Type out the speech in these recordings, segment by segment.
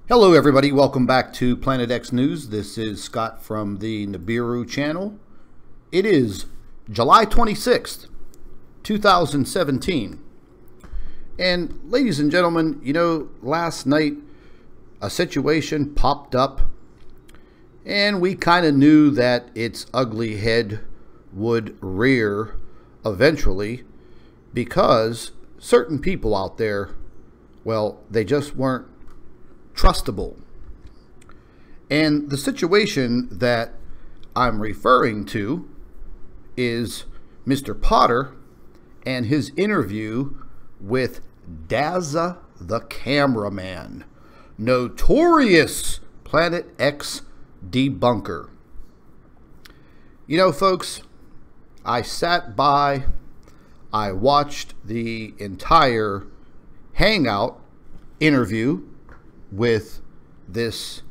Hello everybody, welcome back to Planet X News. This is Scott from the Nibiru channel. It is July 26th, 2017. And ladies and gentlemen, last night a situation popped up and we kind of knew that its ugly head would rear eventually because certain people out there, well, they just weren't trustable. And the situation that I'm referring to is Mr. Potter and his interview with Dazza the Cameraman, notorious Planet X debunker. Folks, I sat by, I watched the entire Hangout interview with this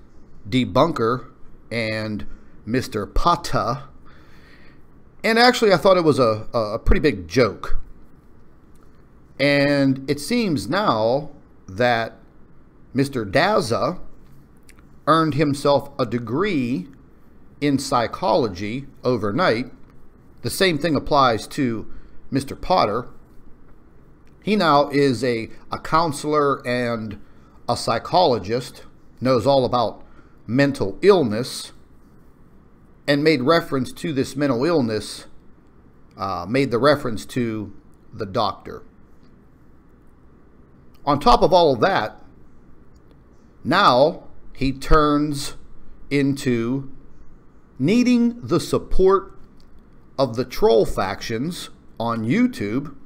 debunker and Mr. Potter, and actually I thought it was a pretty big joke. And it seems now that Mr. Dazza earned himself a degree in psychology overnight. The same thing applies to Mr. Potter. He now is a counselor and a psychologist, knows all about mental illness, and made reference to this mental illness, made the reference to the doctor. On top of all of that, now he turns into needing the support of the troll factions on YouTube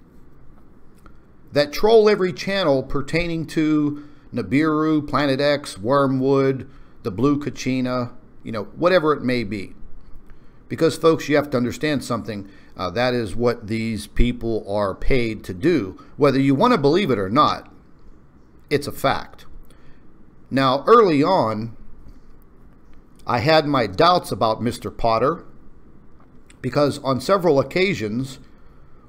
that troll every channel pertaining to Nibiru, Planet X, Wormwood, the Blue Kachina, whatever it may be. Because, folks, you have to understand something. That is what these people are paid to do. Whether you want to believe it or not, it's a fact. Now, early on, I had my doubts about Mr. Potter because on several occasions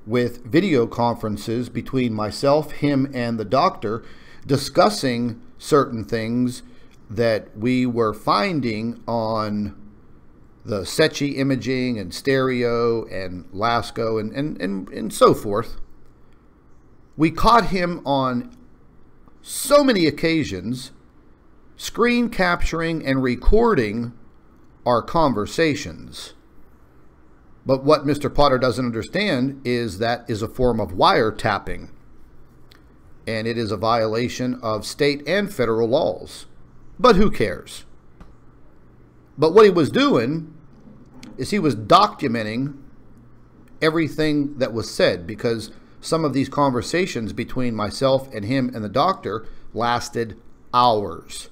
with video conferences between myself, him, and the doctor, discussing certain things that we were finding on the SETI imaging and stereo and LASCO and so forth. We caught him on so many occasions screen capturing and recording our conversations. But what Mr. Potter doesn't understand is that is a form of wiretapping. And it is a violation of state and federal laws. But who cares? But what he was doing is he was documenting everything that was said, because some of these conversations between myself and him and the doctor lasted hours.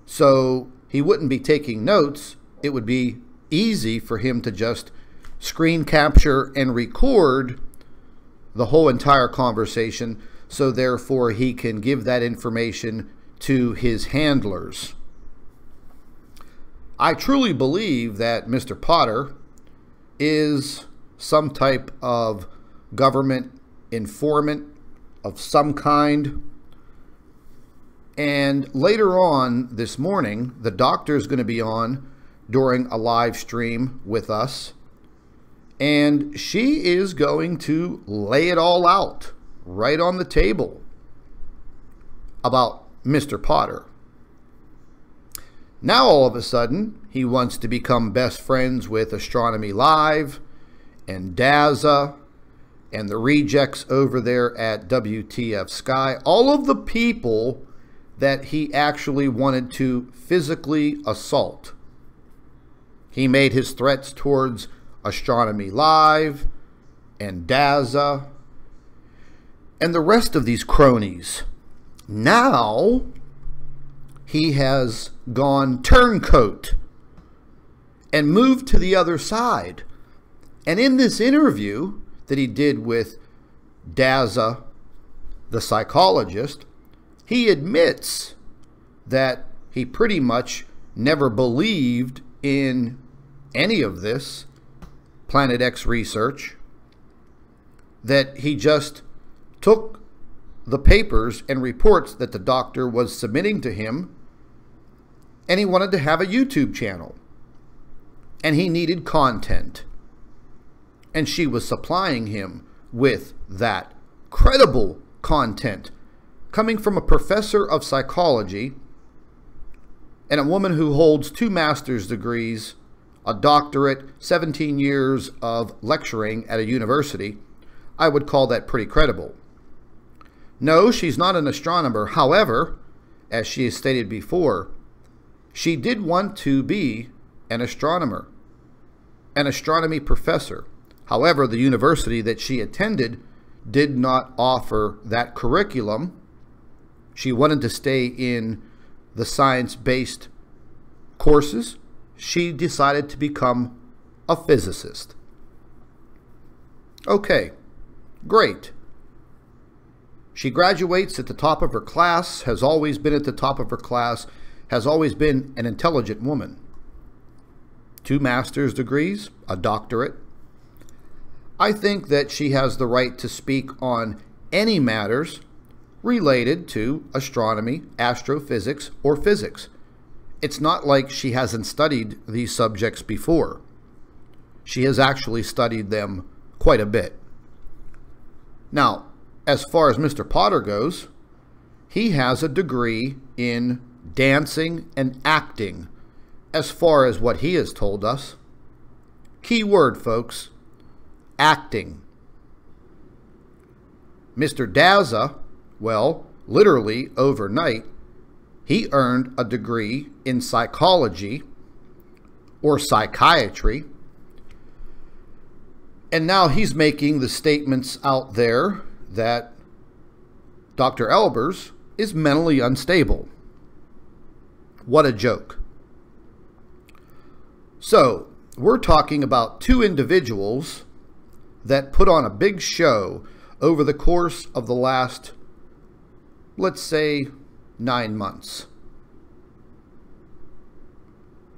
So he wouldn't be taking notes. It would be easy for him to just screen capture and record the whole entire conversation, so therefore he can give that information to his handlers. I truly believe that Mr. Potter is some type of government informant of some kind. And later on this morning, the doctor is going to be on during a live stream with us, and she is going to lay it all out right on the table about Mr. Potter. Now all of a sudden he wants to become best friends with Astronomy Live and Dazza and the rejects over there at WTF Sky, all of the people that he actually wanted to physically assault. He made his threats towards Astronomy Live and Dazza and the rest of these cronies. Now he has gone turncoat and moved to the other side. And in this interview that he did with Dazza, the psychologist, he admits that he pretty much never believed in any of this Planet X research, that he just took the papers and reports that the doctor was submitting to him and he wanted to have a YouTube channel, and he needed content, and she was supplying him with that credible content coming from a professor of psychology and a woman who holds 2 master's degrees, a doctorate, 17 years of lecturing at a university. I would call that pretty credible. No, she's not an astronomer. However, as she has stated before, she did want to be an astronomer, an astronomy professor. However, the university that she attended did not offer that curriculum. She wanted to stay in the science-based courses. She decided to become a physicist. Okay, great. She graduates at the top of her class, has always been at the top of her class, has always been an intelligent woman. 2 master's degrees, a doctorate. I think that she has the right to speak on any matters related to astronomy, astrophysics, or physics. It's not like she hasn't studied these subjects before. She has actually studied them quite a bit. Now, as far as Mr. Potter goes, he has a degree in dancing and acting, as far as what he has told us. Key word, folks, acting. Mr. Dazza, well, literally overnight, he earned a degree in psychology or psychiatry, and now he's making the statements out there that Dr. Albers is mentally unstable. What a joke. So, we're talking about 2 individuals that put on a big show over the course of the last, let's say, 9 months.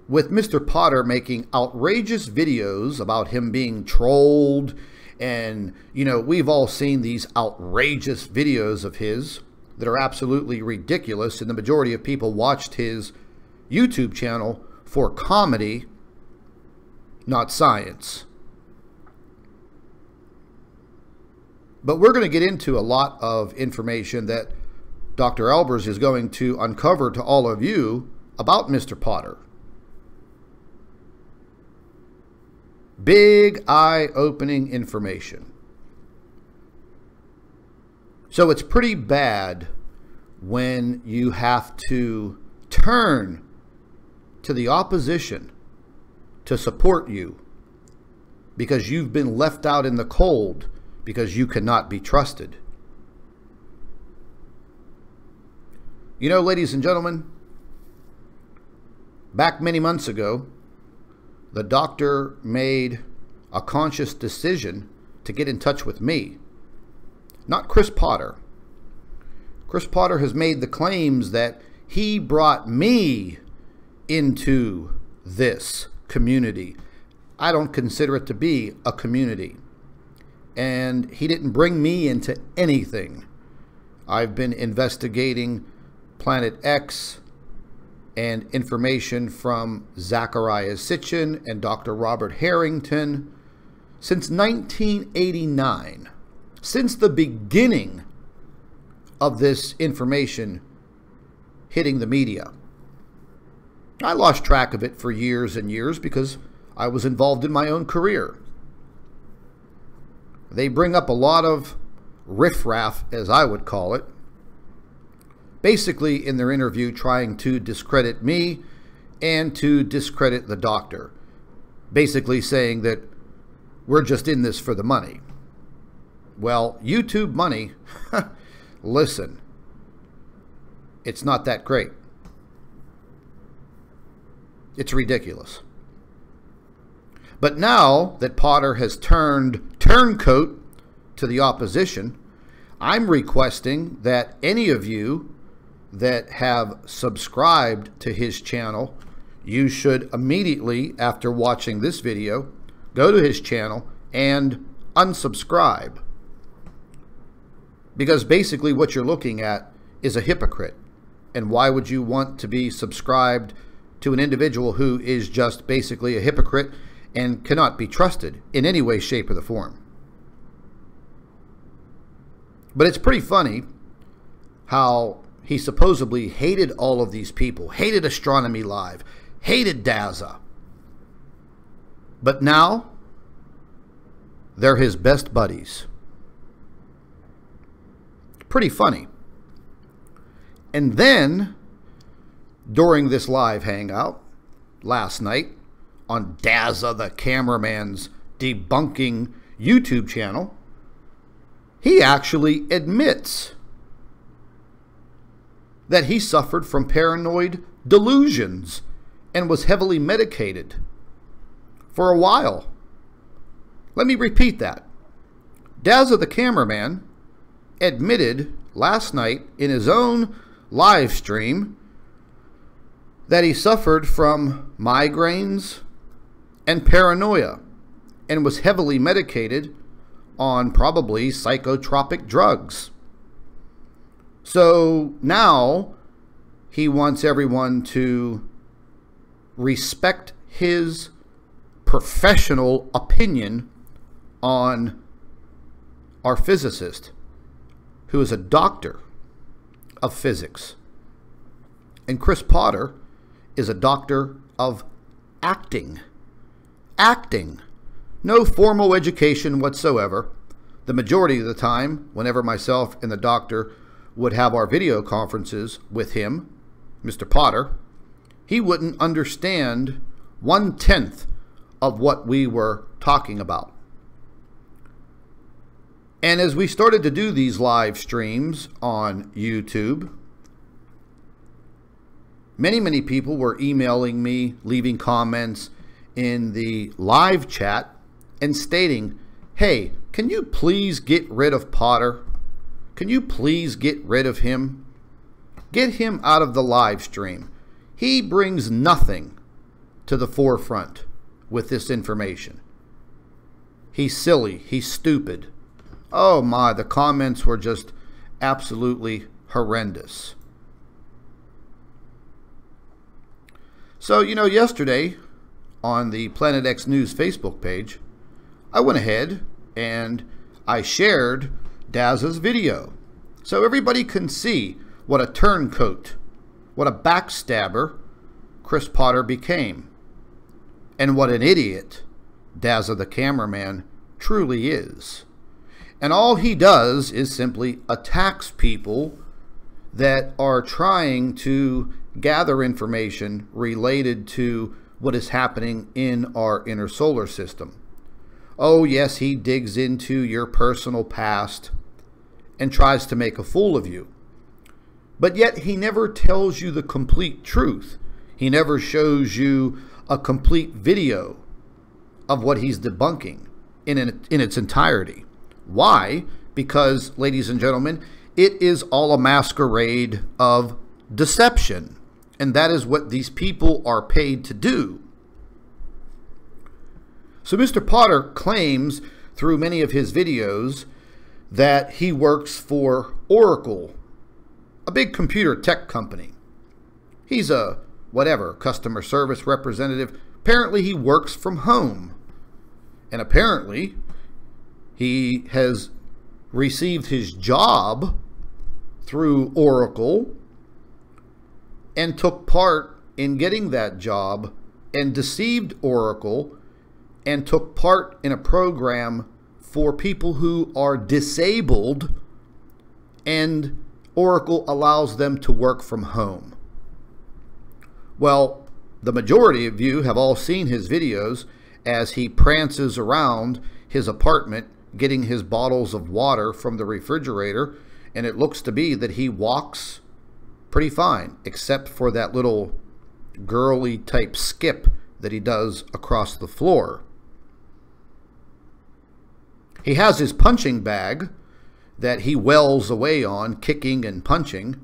With Mr. Potter making outrageous videos about him being trolled, and, you know, we've all seen these outrageous videos of his that are absolutely ridiculous, and the majority of people watched his YouTube channel for comedy, not science. But we're going to get into a lot of information that Dr. Albers is going to uncover to all of you about Mr. Potter. Big eye-opening information. So it's pretty bad when you have to turn to the opposition to support you because you've been left out in the cold because you cannot be trusted. You know, ladies and gentlemen, back many months ago, the doctor made a conscious decision to get in touch with me, not Chris Potter. Chris Potter has made the claims that he brought me into this community. I don't consider it to be a community. And he didn't bring me into anything. I've been investigating Planet X and information from Zachariah Sitchin and Dr. Robert Harrington since 1989, since the beginning of this information hitting the media. I lost track of it for years and years because I was involved in my own career. They bring up a lot of riffraff, as I would call it, basically in their interview trying to discredit me and to discredit the doctor, basically saying that we're just in this for the money. Well, YouTube money, listen, it's not that great. It's ridiculous. But now that Potter has turned turncoat to the opposition, I'm requesting that any of you that have subscribed to his channel, you should immediately, after watching this video, go to his channel and unsubscribe. Because basically what you're looking at is a hypocrite. And why would you want to be subscribed to an individual who is just basically a hypocrite and cannot be trusted in any way, shape, or the form. But it's pretty funny how he supposedly hated all of these people, hated Astronomy Live, hated Dazza. But now, they're his best buddies. Pretty funny. And then, during this live hangout last night on Dazza the Cameraman's debunking YouTube channel, he actually admits that he suffered from paranoid delusions and was heavily medicated for a while. Let me repeat that. Dazza the Cameraman admitted last night in his own live stream that he suffered from migraines and paranoia and was heavily medicated on probably psychotropic drugs. So now he wants everyone to respect his professional opinion on our physicist, who is a doctor of physics. And Chris Potter is a doctor of acting. Acting. No formal education whatsoever. The majority of the time, whenever myself and the doctor would have our video conferences with him, Mr. Potter, he wouldn't understand 1/10 of what we were talking about. And as we started to do these live streams on YouTube, many people were emailing me, leaving comments in the live chat and stating, hey, can you please get rid of Potter? Can you please get rid of him? Get him out of the live stream. He brings nothing to the forefront with this information. He's silly. He's stupid. Oh my, the comments were just absolutely horrendous. So, you know, yesterday on the Planet X News Facebook page, I went ahead and I shared Dazza's video so everybody can see what a turncoat, what a backstabber Chris Potter became, and what an idiot Dazza the Cameraman truly is. And all he does is simply attacks people that are trying to gather information related to what is happening in our inner solar system. Oh yes, he digs into your personal past and tries to make a fool of you. But yet he never tells you the complete truth. He never shows you a complete video of what he's debunking in its entirety. Why? Because, ladies and gentlemen, it is all a masquerade of deception. And that is what these people are paid to do. So Mr. Potter claims through many of his videos that he works for Oracle, a big computer tech company. He's a whatever, customer service representative. Apparently he works from home. And apparently he has received his job through Oracle and took part in getting that job and deceived Oracle and took part in a program for people who are disabled, and Oracle allows them to work from home. Well, the majority of you have all seen his videos as he prances around his apartment getting his bottles of water from the refrigerator, and it looks to be that he walks pretty fine, except for that little girly type skip that he does across the floor. He has his punching bag that he wells away on, kicking and punching,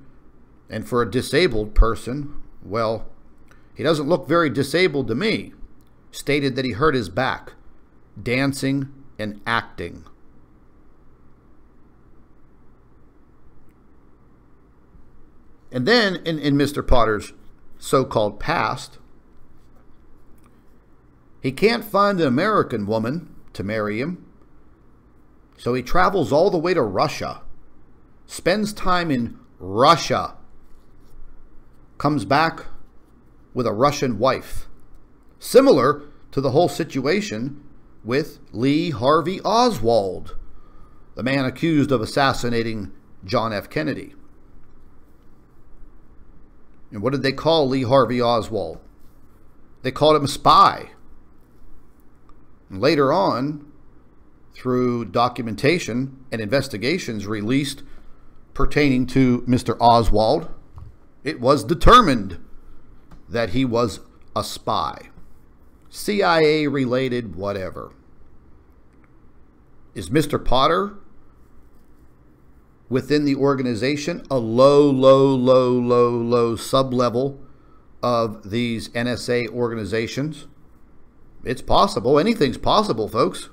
and for a disabled person, well, he doesn't look very disabled to me. Stated that he hurt his back, dancing and acting. And then in Mr. Potter's so-called past, He can't find an American woman to marry him, so he travels all the way to Russia, spends time in Russia, comes back with a Russian wife. Similar to the whole situation with Lee Harvey Oswald, the man accused of assassinating John F. Kennedy. And what did they call Lee Harvey Oswald? They called him a spy. And later on, through documentation and investigations released pertaining to Mr. Oswald, it was determined that he was a spy. CIA related, whatever. Is Mr. Potter within the organization a low sub-level of these NSA organizations? It's possible. Anything's possible, folks.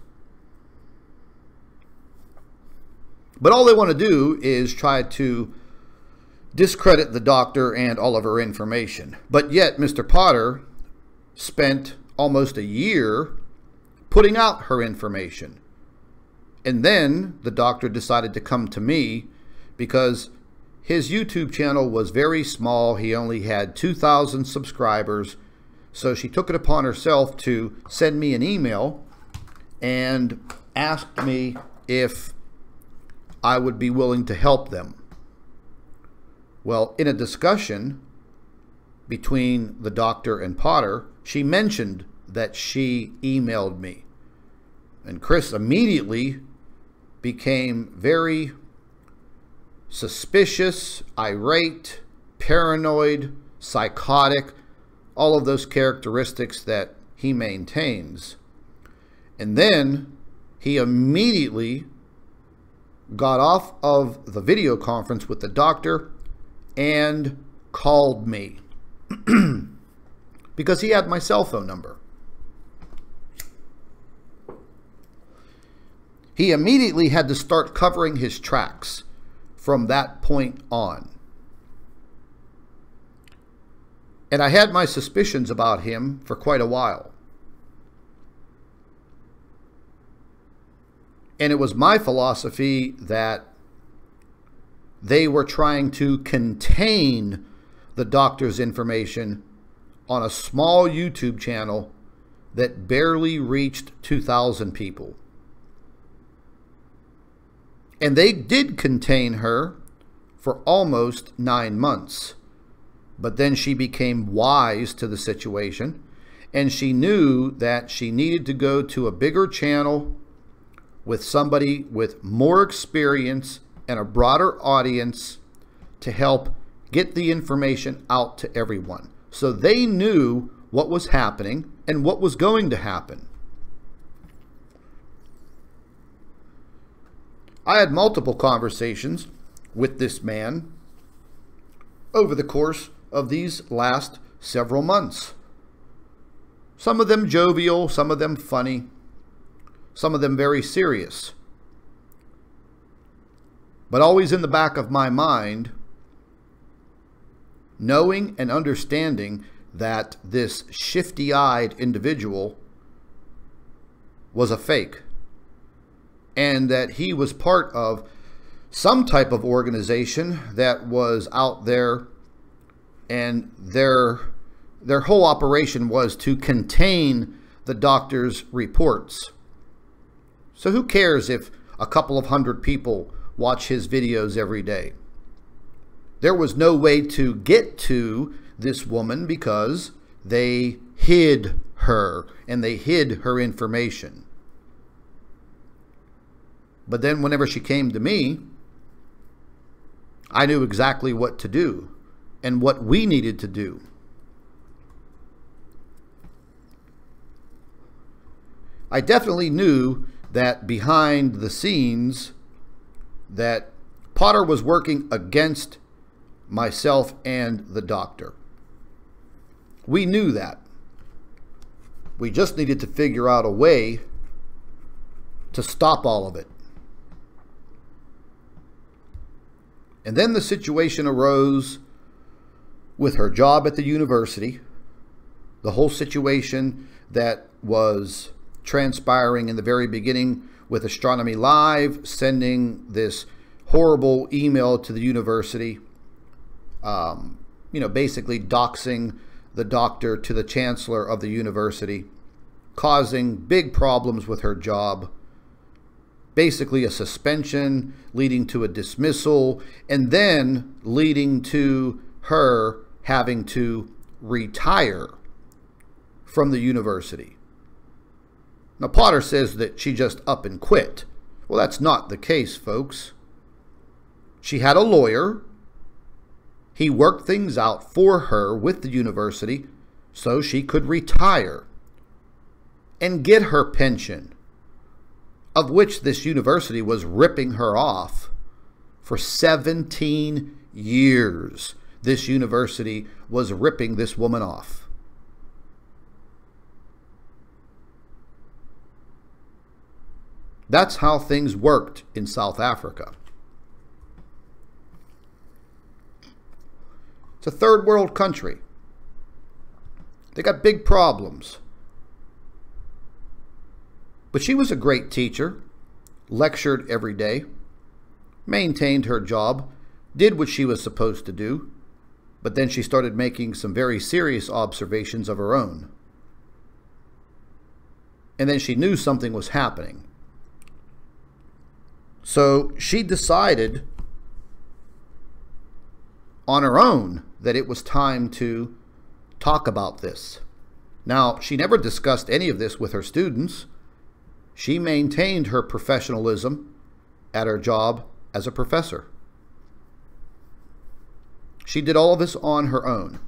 But all they want to do is try to discredit the doctor and all of her information. But yet, Mr. Potter spent almost a year putting out her information. And then the doctor decided to come to me because his YouTube channel was very small. He only had 2,000 subscribers. So she took it upon herself to send me an email and asked me if I would be willing to help them. Well, in a discussion between the doctor and Potter, she mentioned that she emailed me. And Chris immediately became very suspicious, irate, paranoid, psychotic, all of those characteristics that he maintains. And then he immediately got off of the video conference with the doctor and called me because he had my cell phone number. He immediately had to start covering his tracks from that point on. And I had my suspicions about him for quite a while. And it was my philosophy that they were trying to contain the doctor's information on a small YouTube channel that barely reached 2,000 people. And they did contain her for almost 9 months. But then she became wise to the situation, and she knew that she needed to go to a bigger channel with somebody with more experience and a broader audience to help get the information out to everyone. So they knew what was happening and what was going to happen. I had multiple conversations with this man over the course of these last several months. Some of them jovial, some of them funny, some of them very serious. But always in the back of my mind, knowing and understanding that this shifty-eyed individual was a fake, and that he was part of some type of organization that was out there, and their whole operation was to contain the doctor's reports. So who cares if a couple of hundred people watch his videos every day? There was no way to get to this woman because they hid her and they hid her information. But then whenever she came to me, I knew exactly what to do and what we needed to do. I definitely knew that behind the scenes that Potter was working against myself and the doctor. We knew that. We just needed to figure out a way to stop all of it. And then the situation arose with her job at the university, the whole situation that was transpiring in the very beginning with Astronomy Live, sending this horrible email to the university, basically doxing the doctor to the chancellor of the university, causing big problems with her job, basically a suspension leading to a dismissal, and then leading to her having to retire from the university. Now, Potter says that she just up and quit. Well, that's not the case, folks. She had a lawyer. He worked things out for her with the university so she could retire and get her pension, of which this university was ripping her off for 17 years. This university was ripping this woman off. That's how things worked in South Africa. It's a third world country. They got big problems. But she was a great teacher, lectured every day, maintained her job, did what she was supposed to do, but then she started making some very serious observations of her own. And then she knew something was happening. So she decided on her own that it was time to talk about this. Now, she never discussed any of this with her students. She maintained her professionalism at her job as a professor. She did all of this on her own.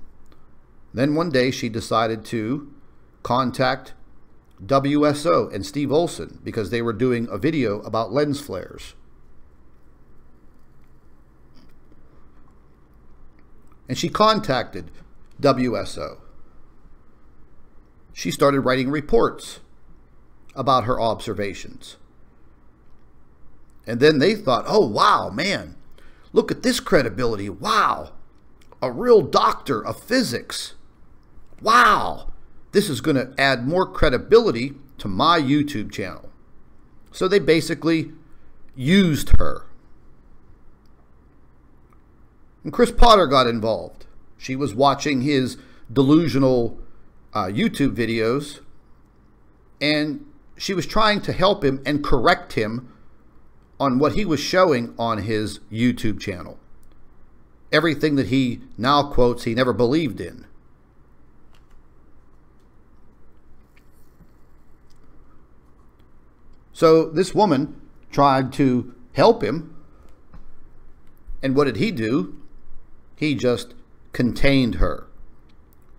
Then one day she decided to contact WSO and Steve Olson because they were doing a video about lens flares. And she contacted WSO. She started writing reports about her observations. And then they thought, oh, wow, man, look at this credibility. Wow, a real doctor of physics. Wow, this is going to add more credibility to my YouTube channel. So they basically used her. And Chris Potter got involved. She was watching his delusional YouTube videos, and she was trying to help him and correct him on what he was showing on his YouTube channel. Everything that he now quotes he never believed in. So this woman tried to help him, and what did he do? He just contained her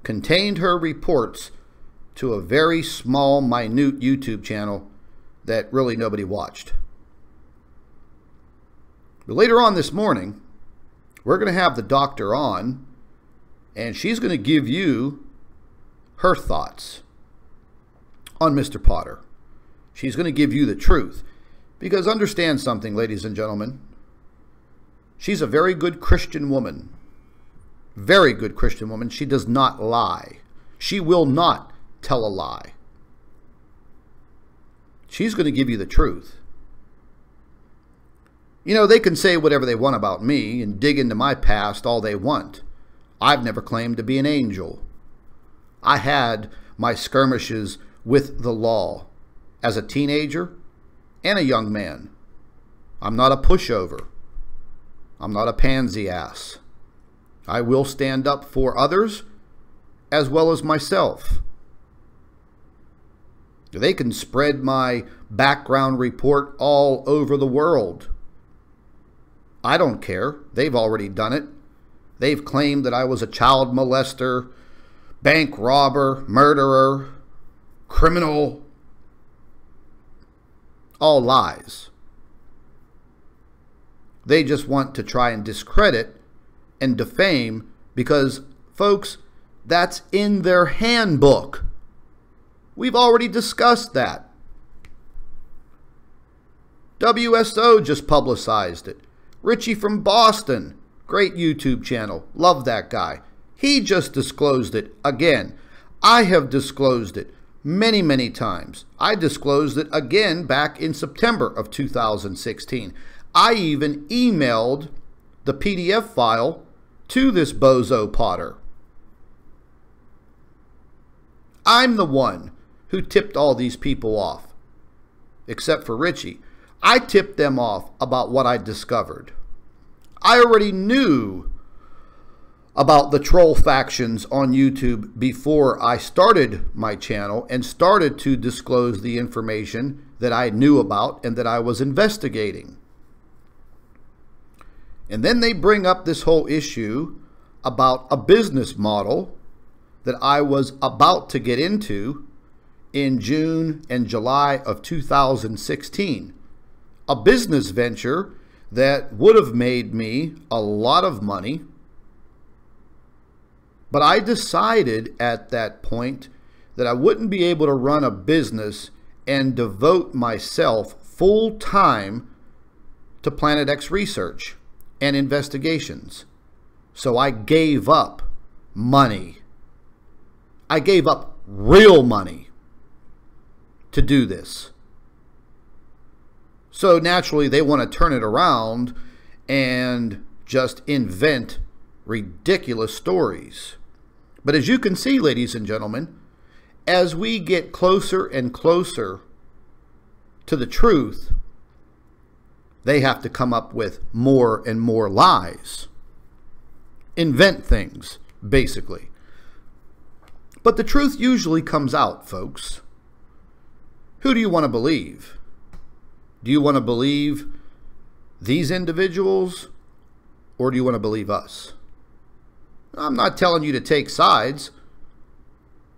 reports to a very small, minute YouTube channel that really nobody watched. But later on this morning, we're going to have the doctor on, and she's going to give you her thoughts on Mr. Potter. She's going to give you the truth. Because understand something, ladies and gentlemen. She's a very good Christian woman. Very good Christian woman. She does not lie. She will not tell a lie. She's going to give you the truth. You know, they can say whatever they want about me and dig into my past all they want. I've never claimed to be an angel. I had my skirmishes with the law as a teenager and a young man. I'm not a pushover. I'm not a pansy ass. I will stand up for others as well as myself. They can spread my background report all over the world. I don't care. They've already done it. They've claimed that I was a child molester, bank robber, murderer, criminal. All lies. They just want to try and discredit and defame because, folks, that's in their handbook. We've already discussed that. WSO just publicized it. Richie from Boston, great YouTube channel, love that guy. He just disclosed it again. I have disclosed it many, many times. I disclosed it again back in September of 2016. I even emailed the PDF file to this bozo Potter. I'm the one who tipped all these people off, except for Richie. I tipped them off about what I discovered. I already knew about the troll factions on YouTube before I started my channel and started to disclose the information that I knew about and that I was investigating. And then they bring up this whole issue about a business model that I was about to get into in June and July of 2016. A business venture that would have made me a lot of money. But I decided at that point that I wouldn't be able to run a business and devote myself full time to Planet X research and investigations. So I gave up money. I gave up real money to do this. So naturally they want to turn it around and just invent ridiculous stories. But as you can see, ladies and gentlemen, as we get closer and closer to the truth, they have to come up with more and more lies. Invent things, basically. But the truth usually comes out, folks. Who do you want to believe? Do you want to believe these individuals, or do you want to believe us? I'm not telling you to take sides,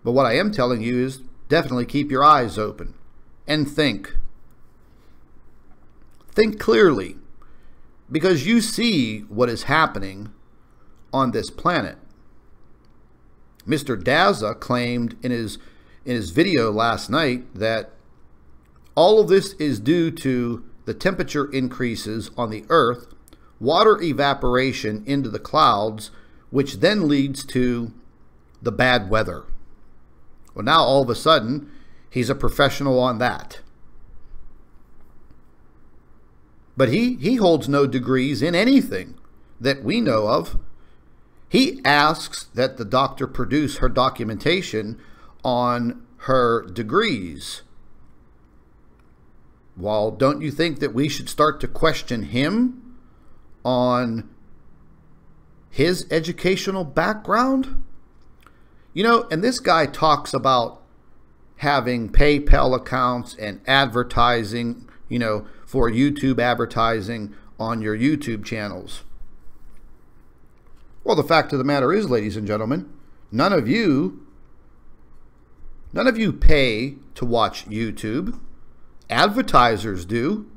but what I am telling you is definitely keep your eyes open and think. Think clearly, because you see what is happening on this planet. Mr. Dazza claimed in his video last night that all of this is due to the temperature increases on the Earth, water evaporation into the clouds, which then leads to the bad weather. Well, now all of a sudden, he's a professional on that. But he holds no degrees in anything that we know of. He asks that the doctor produce her documentation on her degrees. Well, don't you think that we should start to question him on his educational background? You know, and this guy talks about having PayPal accounts and advertising, you know, for YouTube advertising on your YouTube channels. Well, the fact of the matter is, ladies and gentlemen, none of you pay to watch YouTube. Advertisers do.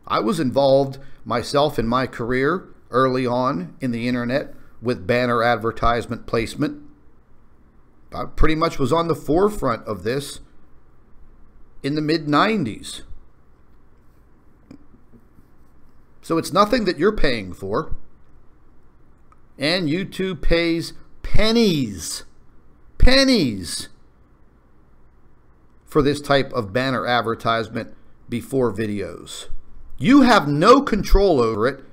I was involved myself in my career early on in the internet with banner advertisement placement. I pretty much was on the forefront of this in the mid-90s. So it's nothing that you're paying for. And YouTube pays pennies for this type of banner advertisement before videos. You have no control over it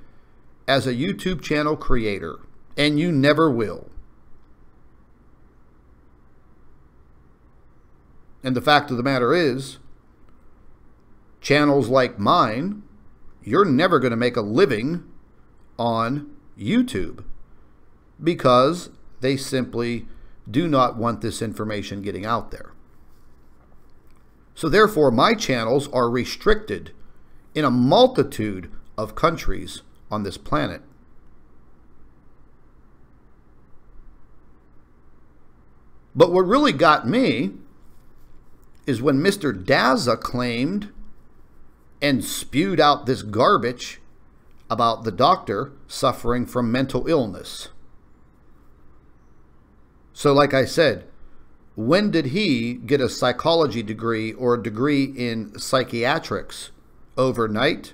as a YouTube channel creator, and you never will. And the fact of the matter is, channels like mine, you're never going to make a living on YouTube because they simply do not want this information getting out there. So therefore, my channels are restricted in a multitude of countries on this planet. But what really got me is when Mr. Dazza claimed and spewed out this garbage about the doctor suffering from mental illness. So like I said, when did he get a psychology degree or a degree in psychiatrics? Overnight?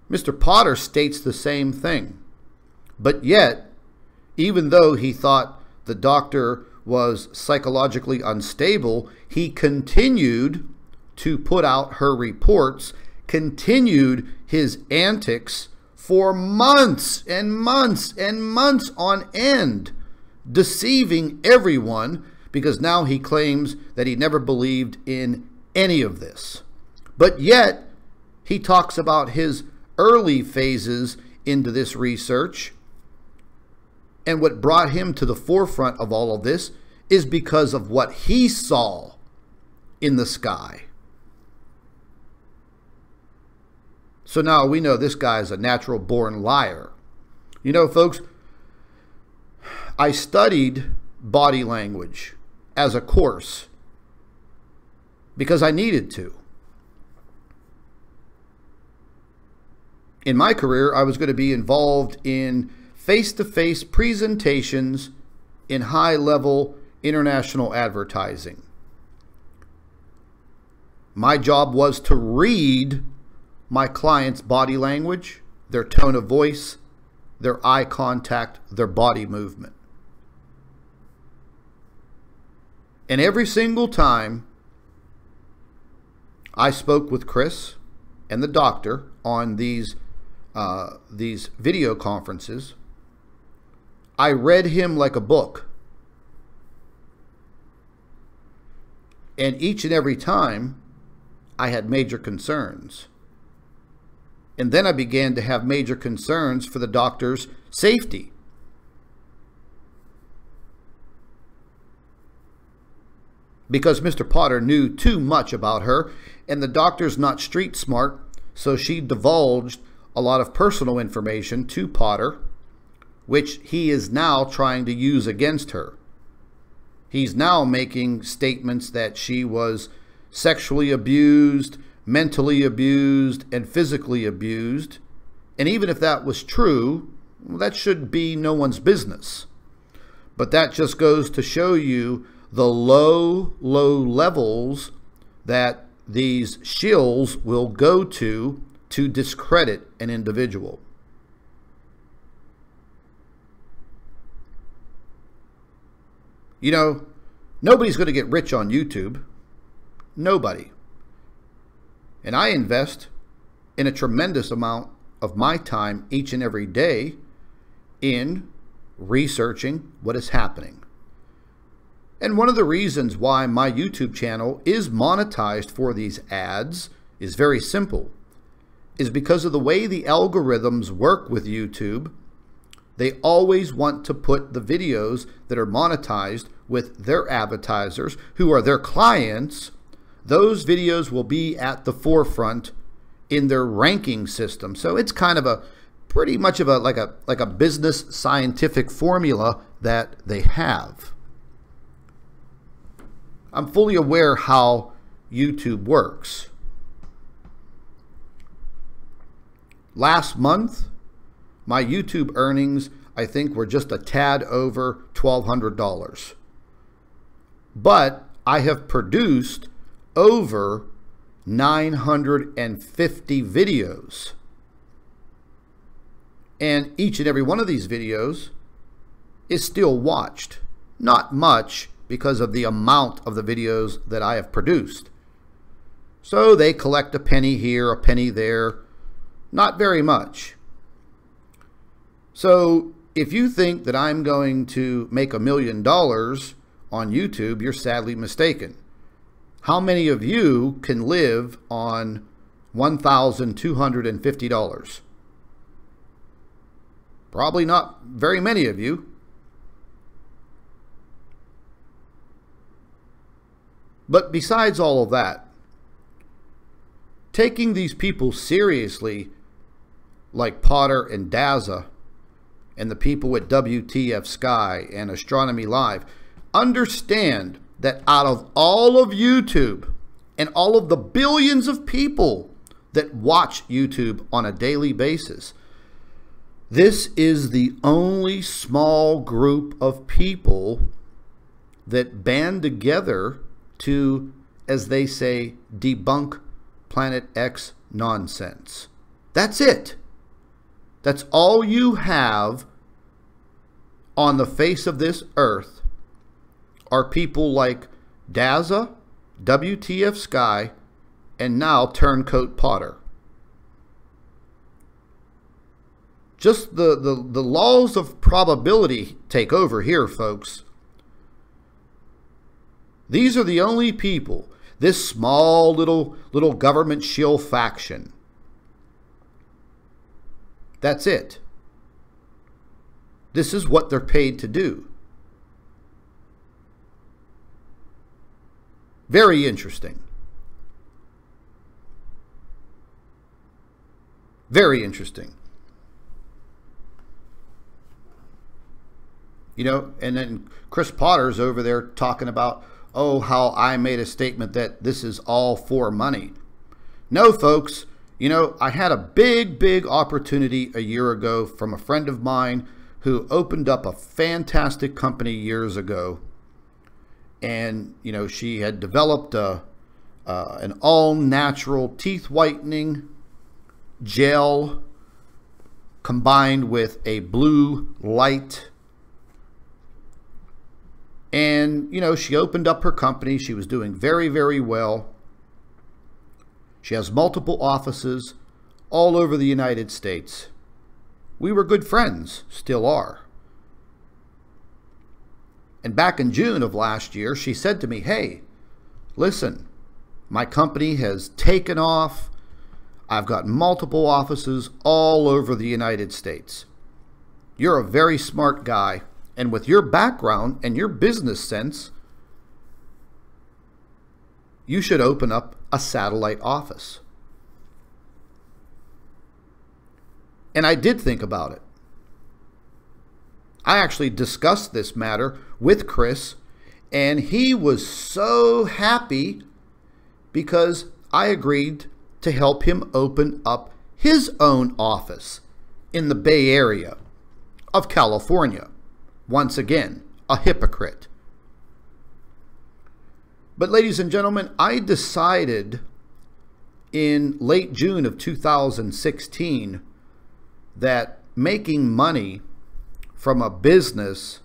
Mr. Potter states the same thing. But yet, even though he thought the doctor was psychologically unstable, he continued to put out her reports, continued his antics for months and months and months on end, deceiving everyone, because now he claims that he never believed in any of this. But yet, he talks about his early phases into this research, and what brought him to the forefront of all of this is because of what he saw in the sky. So now we know this guy is a natural-born liar. You know, folks, I studied body language as a course because I needed to. In my career, I was going to be involved in face-to-face presentations in high-level international advertising. My job was to read my client's body language, their tone of voice, their eye contact, their body movement. And every single time I spoke with Chris and the doctor on these video conferences, I read him like a book. And each and every time, I had major concerns. And then I began to have major concerns for the doctor's safety. Because Mr. Potter knew too much about her, and the doctor's not street smart, so she divulged a lot of personal information to Potter, which he is now trying to use against her. He's now making statements that she was sexually abused, mentally abused, and physically abused. And even if that was true, well, that should be no one's business. But that just goes to show you the low levels that these shills will go to discredit an individual. You know, nobody's going to get rich on YouTube. Nobody. And I invest in a tremendous amount of my time each and every day in researching what is happening. And one of the reasons why my YouTube channel is monetized for these ads is very simple. Is because of the way the algorithms work with YouTube. They always want to put the videos that are monetized with their advertisers, who are their clients. Those videos will be at the forefront in their ranking system. So it's kind of a pretty much of a like a business scientific formula that they have. I'm fully aware how YouTube works. Last month, my YouTube earnings, I think, were just a tad over $1,200. But I have produced over 950 videos. And each and every one of these videos is still watched. Not much because of the amount of the videos that I have produced. So they collect a penny here, a penny there. Not very much. So if you think that I'm going to make $1 million on YouTube, you're sadly mistaken. How many of you can live on $1,250? Probably not very many of you. But besides all of that, taking these people seriously, like Potter and Dazza and the people at WTF Sky and Astronomy Live, understand that out of all of YouTube and all of the billions of people that watch YouTube on a daily basis, this is the only small group of people that band together to, as they say, debunk Planet X nonsense. That's it. That's all you have on the face of this earth are people like Dazza, WTF Sky, and now Turncoat Potter. Just the laws of probability take over here, folks. These are the only people, this small little government shill faction. That's it. This is what they're paid to do. Very interesting. Very interesting. You know, and then Chris Potter's over there talking about, oh, how I made a statement that this is all for money. No, folks, you know, I had a big opportunity a year ago from a friend of mine who opened up a fantastic company years ago. And, you know, she had developed an all-natural teeth whitening gel combined with a blue light. And, you know, she opened up her company. She was doing very well. She has multiple offices all over the United States. We were good friends, still are. And back in June of last year, she said to me, hey, listen, my company has taken off. I've got multiple offices all over the United States. You're a very smart guy. And with your background and your business sense, you should open up a satellite office. And I did think about it. I actually discussed this matter with Chris, and he was so happy because I agreed to help him open up his own office in the Bay Area of California. Once again, a hypocrite. But ladies and gentlemen, I decided in late June of 2016 that making money from a business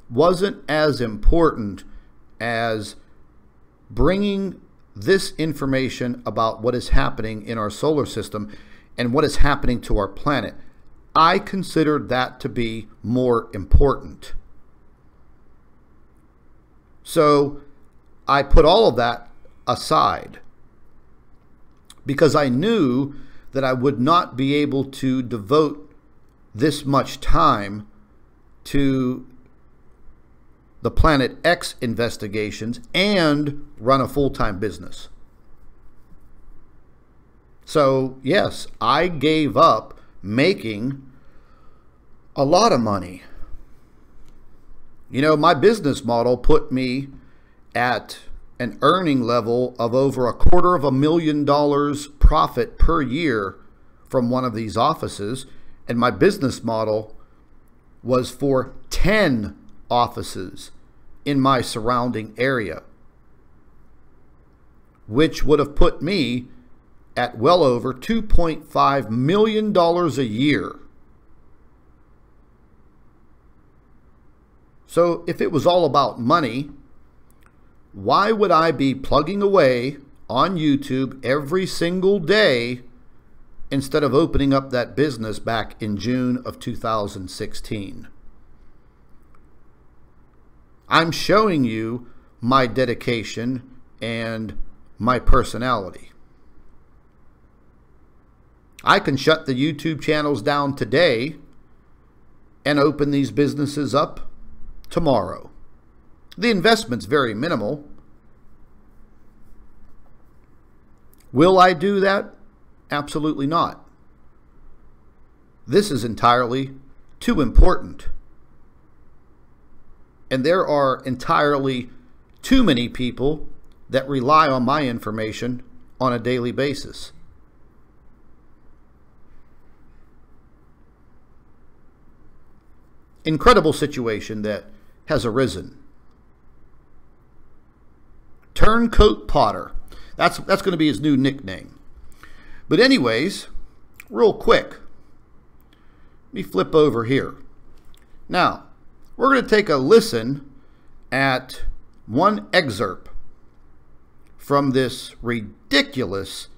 wasn't as important as bringing this information about what is happening in our solar system and what is happening to our planet. I considered that to be more important. So I put all of that aside because I knew that I would not be able to devote this much time to the Planet X investigations and run a full-time business. So yes, I gave up making a lot of money. You know, my business model put me at an earning level of over $250,000 profit per year from one of these offices, and my business model was for 10 offices in my surrounding area, which would have put me at well over $2.5 million a year. So if it was all about money, why would I be plugging away on YouTube every single day instead of opening up that business back in June of 2016? I'm showing you my dedication and my personality. I can shut the YouTube channels down today and open these businesses up tomorrow. The investment's very minimal. Will I do that? Absolutely not. This is entirely too important. And there are entirely too many people that rely on my information on a daily basis. Incredible situation that has arisen. Turncoat Potter. That's going to be his new nickname. But anyways, real quick, let me flip over here. Now, we're going to take a listen at one excerpt from this ridiculous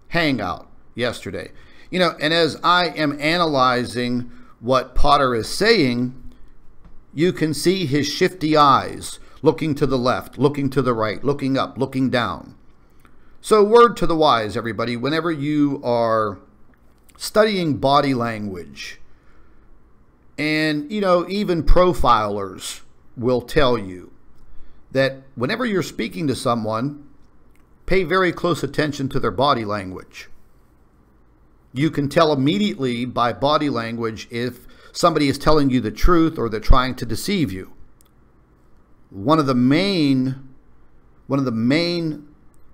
hangout yesterday. You know, and as I am analyzing what Potter is saying, you can see his shifty eyes looking to the left, looking to the right, looking up, looking down. So word to the wise, everybody, whenever you are studying body language, and, you know, even profilers will tell you that whenever you're speaking to someone, pay very close attention to their body language. You can tell immediately by body language if somebody is telling you the truth or they're trying to deceive you. One of the main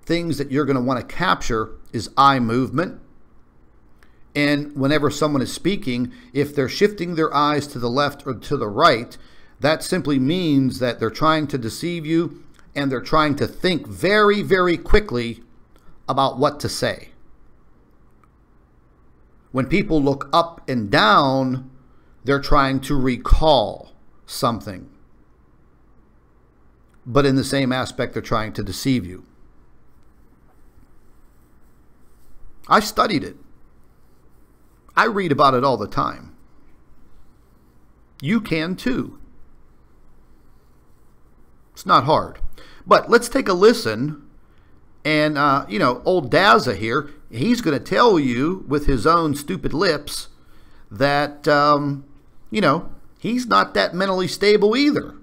things that you're going to want to capture is eye movement. And whenever someone is speaking, if they're shifting their eyes to the left or to the right, that simply means that they're trying to deceive you and they're trying to think very, very quickly about what to say. When people look up and down, they're trying to recall something. But in the same aspect, they're trying to deceive you. I studied it. I read about it all the time. You can too. It's not hard. But let's take a listen. And, you know, old Dazza here, he's going to tell you with his own stupid lips that, you know, he's not that mentally stable either.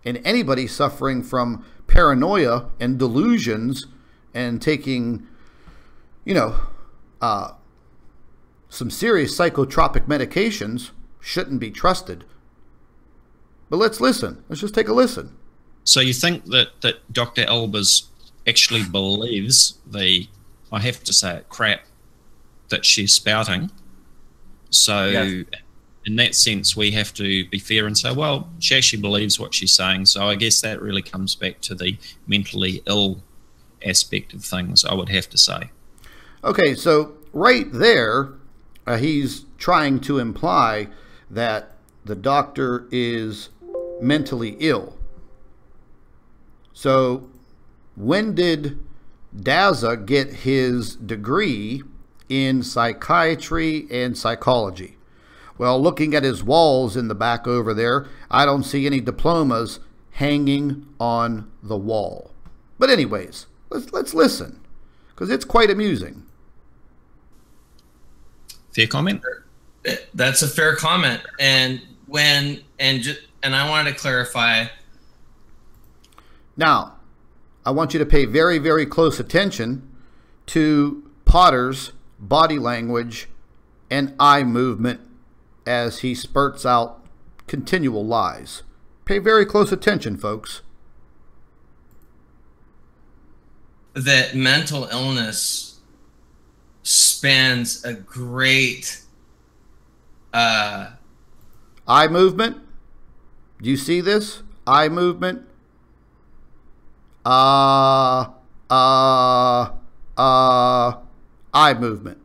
And anybody suffering from paranoia and delusions and taking, you know, some serious psychotropic medications shouldn't be trusted. But let's listen. Let's just take a listen. So you think that Dr. Albers actually believes the, I have to say it, crap that she's spouting? So yes. In that sense, we have to be fair and say, well, she actually believes what she's saying. So I guess that really comes back to the mentally ill aspect of things, I would have to say. Okay, so right there, he's trying to imply that the doctor is mentally ill. So when did Dazza get his degree in psychiatry and psychology? Well, looking at his walls in the back over there, I don't see any diplomas hanging on the wall. But anyways, let's listen, because it's quite amusing. Fair comment? That's a fair comment. And I wanted to clarify. Now, I want you to pay very, very close attention to Potter's body language and eye movement as he spurts out continual lies. Pay very close attention, folks. That mental illness spans a great eye movement. Do you see this? Eye movement. Eye movement.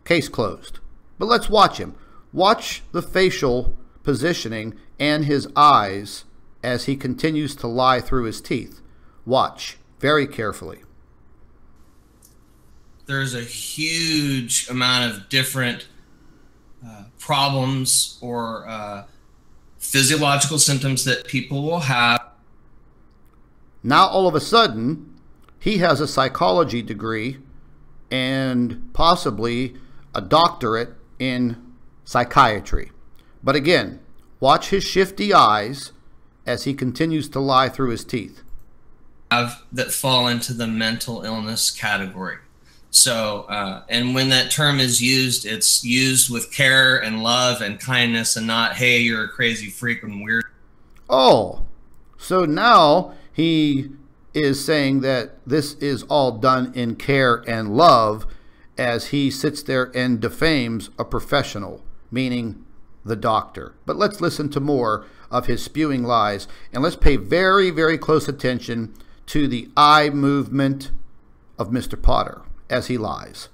Case closed. But let's watch him. Watch the facial positioning and his eyes as he continues to lie through his teeth. Watch very carefully. There's a huge amount of different problems or physiological symptoms that people will have. Now, all of a sudden, he has a psychology degree and possibly a doctorate in psychiatry. But again, watch his shifty eyes as he continues to lie through his teeth. That fall into the mental illness category. So, and when that term is used, it's used with care and love and kindness and not, hey, you're a crazy freak and weird. Oh, so now he is saying that this is all done in care and love as he sits there and defames a professional, meaning the doctor. But let's listen to more of his spewing lies, and let's pay very, very close attention to the eye movement of Mr. Potter as he lies.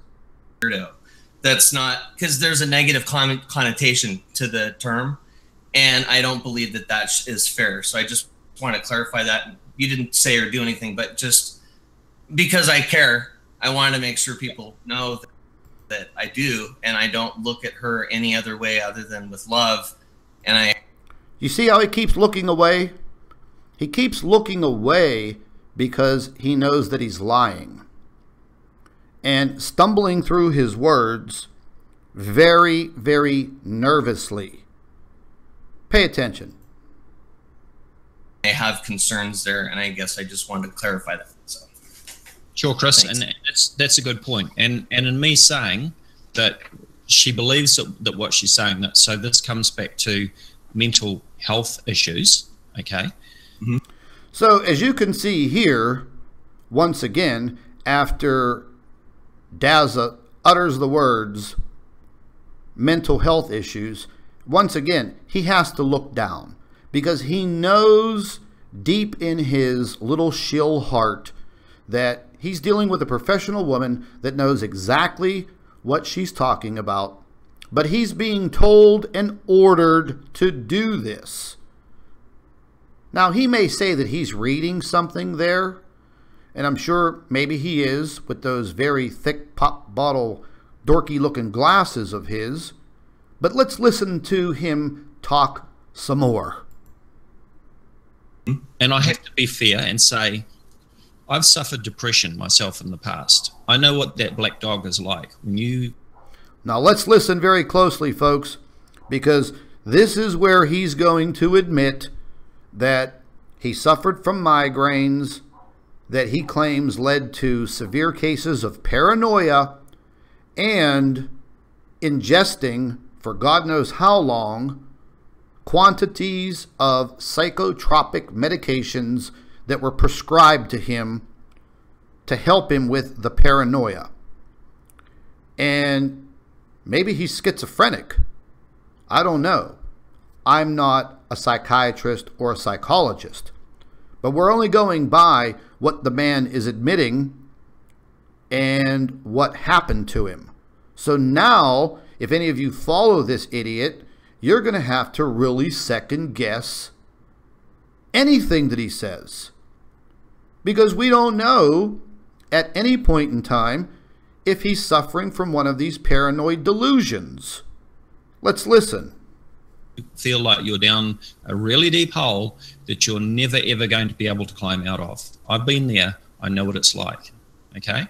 That's not, because there's a negative connotation to the term, And I don't believe that that is fair. So I just want to clarify that. You didn't say or do anything, but just because I care, I want to make sure people know that I do, and I don't look at her any other way other than with love. And you see how he keeps looking away? He keeps looking away because he knows that he's lying and stumbling through his words very, very nervously. Pay attention. I have concerns there, and I guess I just wanted to clarify that. So. Sure, Chris, Thanks. and that's a good point. And in me saying that she believes that what she's saying, that so this comes back to mental health issues, okay? Mm-hmm. So as you can see here, once again, after Dazza utters the words mental health issues, once again, he has to look down because he knows deep in his little shill heart that he's dealing with a professional woman that knows exactly what she's talking about, but he's being told and ordered to do this. Now, he may say that he's reading something there, and I'm sure maybe he is with those very thick pop bottle dorky looking glasses of his, but let's listen to him talk some more. And I have to be fair and say, I've suffered depression myself in the past. I know what that black dog is like. Now let's listen very closely, folks, because this is where he's going to admit that he suffered from migraines that he claims led to severe cases of paranoia and ingesting, for God knows how long, quantities of psychotropic medications that were prescribed to him to help him with the paranoia. And maybe he's schizophrenic. I don't know. I'm not a psychiatrist or a psychologist, but we're only going by what the man is admitting and what happened to him. So now, if any of you follow this idiot, you're going to have to really second guess anything that he says, because we don't know at any point in time if he's suffering from one of these paranoid delusions. Let's listen. You feel like you're down a really deep hole that you're never ever going to be able to climb out of. I've been there. I know what it's like. Okay.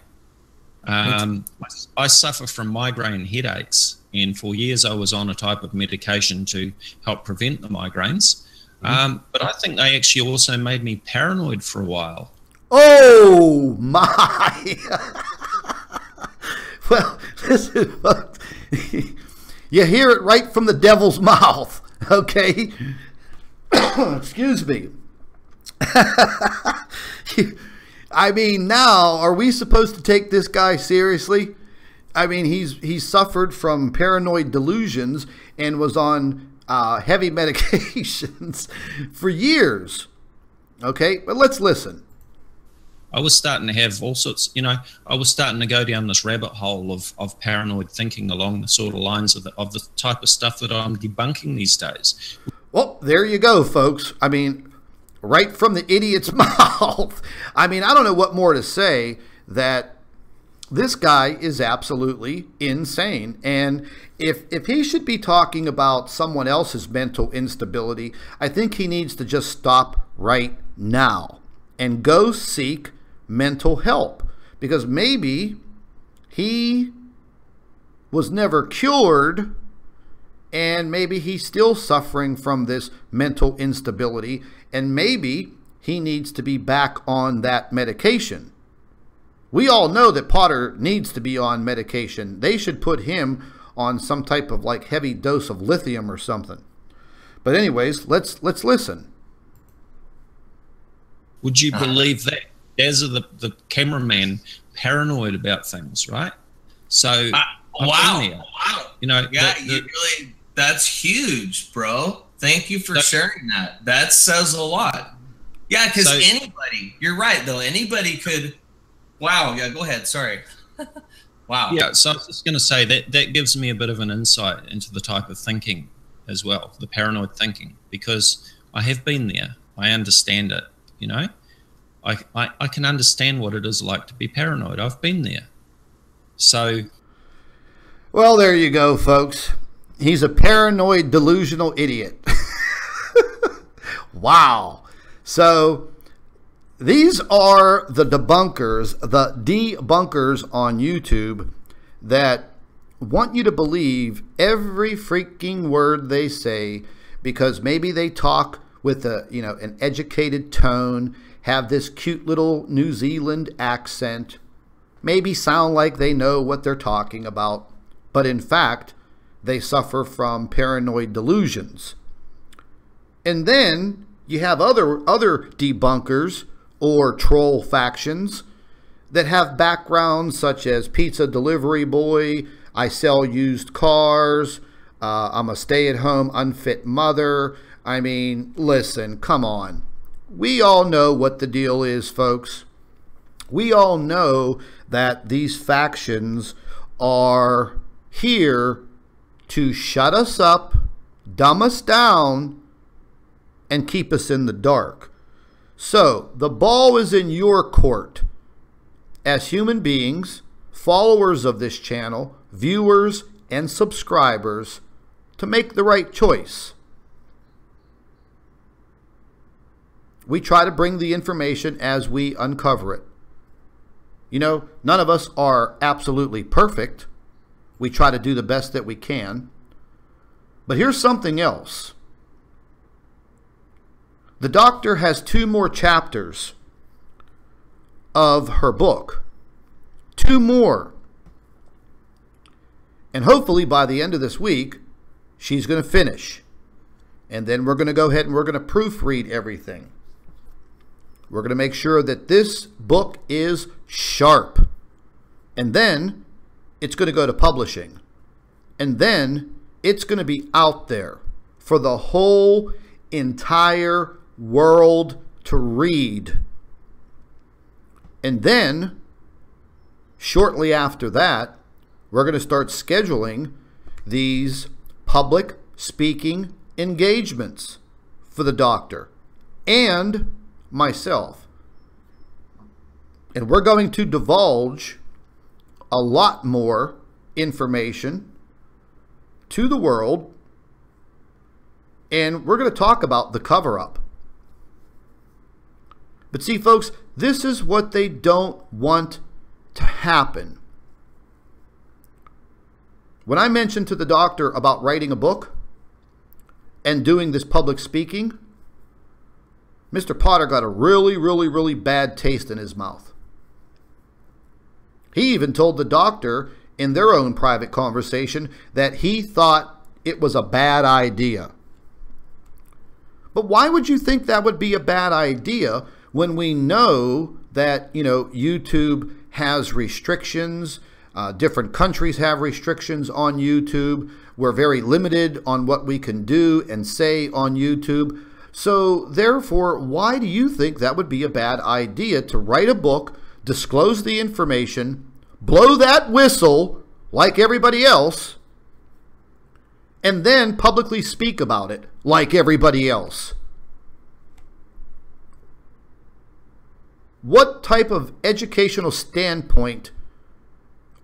I suffer from migraine headaches, and for years I was on a type of medication to help prevent the migraines. But I think they actually also made me paranoid for a while. Oh my! Well, listen, you hear it right from the devil's mouth, okay? Excuse me. I mean, now, are we supposed to take this guy seriously? I mean, he's suffered from paranoid delusions and was on heavy medications for years. Okay, but let's listen. I was starting to have all sorts, I was starting to go down this rabbit hole of paranoid thinking along the sort of lines of the type of stuff that I'm debunking these days. Well, there you go, folks. I mean, right from the idiot's mouth. I mean, I don't know what more to say. That this guy is absolutely insane. And if he should be talking about someone else's mental instability, I think he needs to just stop right now and go seek mental help, because maybe he was never cured and maybe he's still suffering from this mental instability, and maybe he needs to be back on that medication. We all know that Potter needs to be on medication. They should put him on some type of like heavy dose of lithium or something. But anyways, let's listen. Would you believe that? Dazza, the cameraman, paranoid about things, right? So, wow. That's huge, bro. Thank you for sharing that. That says a lot. Yeah, because anybody, you're right, though. Anybody could, wow. Yeah, go ahead. Sorry. Wow. Yeah, so I was just going to say that gives me a bit of an insight into the type of thinking as well, the paranoid thinking, because I have been there. I understand it, you know. I can understand what it is like to be paranoid. I've been there. So... Well, there you go, folks. He's a paranoid, delusional idiot. Wow. So these are the debunkers on YouTube that want you to believe every freaking word they say, because maybe they talk with a, you know, an educated tone, have this cute little New Zealand accent, maybe sound like they know what they're talking about, but in fact, they suffer from paranoid delusions. And then you have other debunkers or troll factions that have backgrounds such as pizza delivery boy, I sell used cars, I'm a stay-at-home unfit mother. I mean, listen, come on. We all know what the deal is, folks. We all know that these factions are here to shut us up, dumb us down, and keep us in the dark. So the ball is in your court as human beings, followers of this channel, viewers and subscribers, to make the right choice. We try to bring the information as we uncover it. You know, none of us are absolutely perfect. We try to do the best that we can. But here's something else. The doctor has 2 more chapters of her book. 2 more. And hopefully by the end of this week, she's going to finish. And then we're going to go ahead and we're going to proofread everything. We're going to make sure that this book is sharp. And then it's going to go to publishing. And then it's going to be out there for the whole entire world to read. And then, shortly after that, we're going to start scheduling these public speaking engagements for the doctor and myself. And we're going to divulge a lot more information to the world, and we're going to talk about the cover-up. But see, folks, this is what they don't want to happen. When I mentioned to the doctor about writing a book and doing this public speaking, Mr. Potter got a really bad taste in his mouth. He even told the doctor in their own private conversation that he thought it was a bad idea. But why would you think that would be a bad idea when we know that, you know, YouTube has restrictions, different countries have restrictions on YouTube. We're very limited on what we can do and say on YouTube. So therefore, why do you think that would be a bad idea to write a book, disclose the information, blow that whistle like everybody else, and then publicly speak about it like everybody else? What type of educational standpoint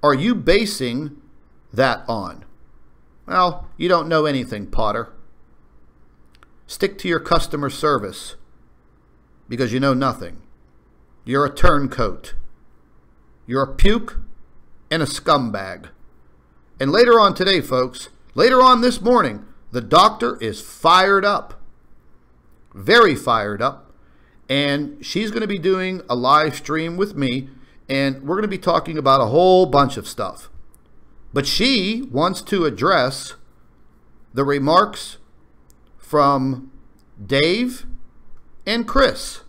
are you basing that on? Well, you don't know anything, Potter. Stick to your customer service because you know nothing. You're a turncoat. You're a puke and a scumbag. And later on today, folks, later on this morning, the doctor is fired up. Very fired up. And she's going to be doing a live stream with me, and we're going to be talking about a whole bunch of stuff. But she wants to address the remarks from Dave and Chris.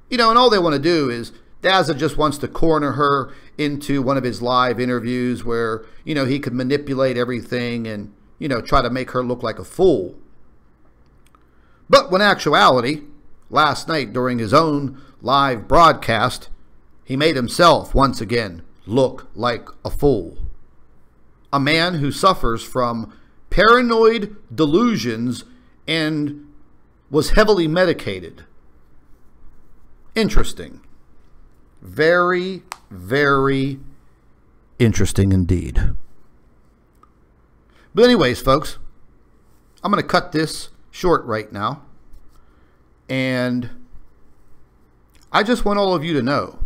You know, and all they want to do is, Dazza just wants to corner her into one of his live interviews where, you know, he could manipulate everything and, you know, try to make her look like a fool. But when actuality, last night during his own live broadcast, he made himself once again look like a fool. A man who suffers from paranoid delusions and was heavily medicated. Interesting. Very, very interesting indeed. But anyways, folks, I'm going to cut this short right now. And I just want all of you to know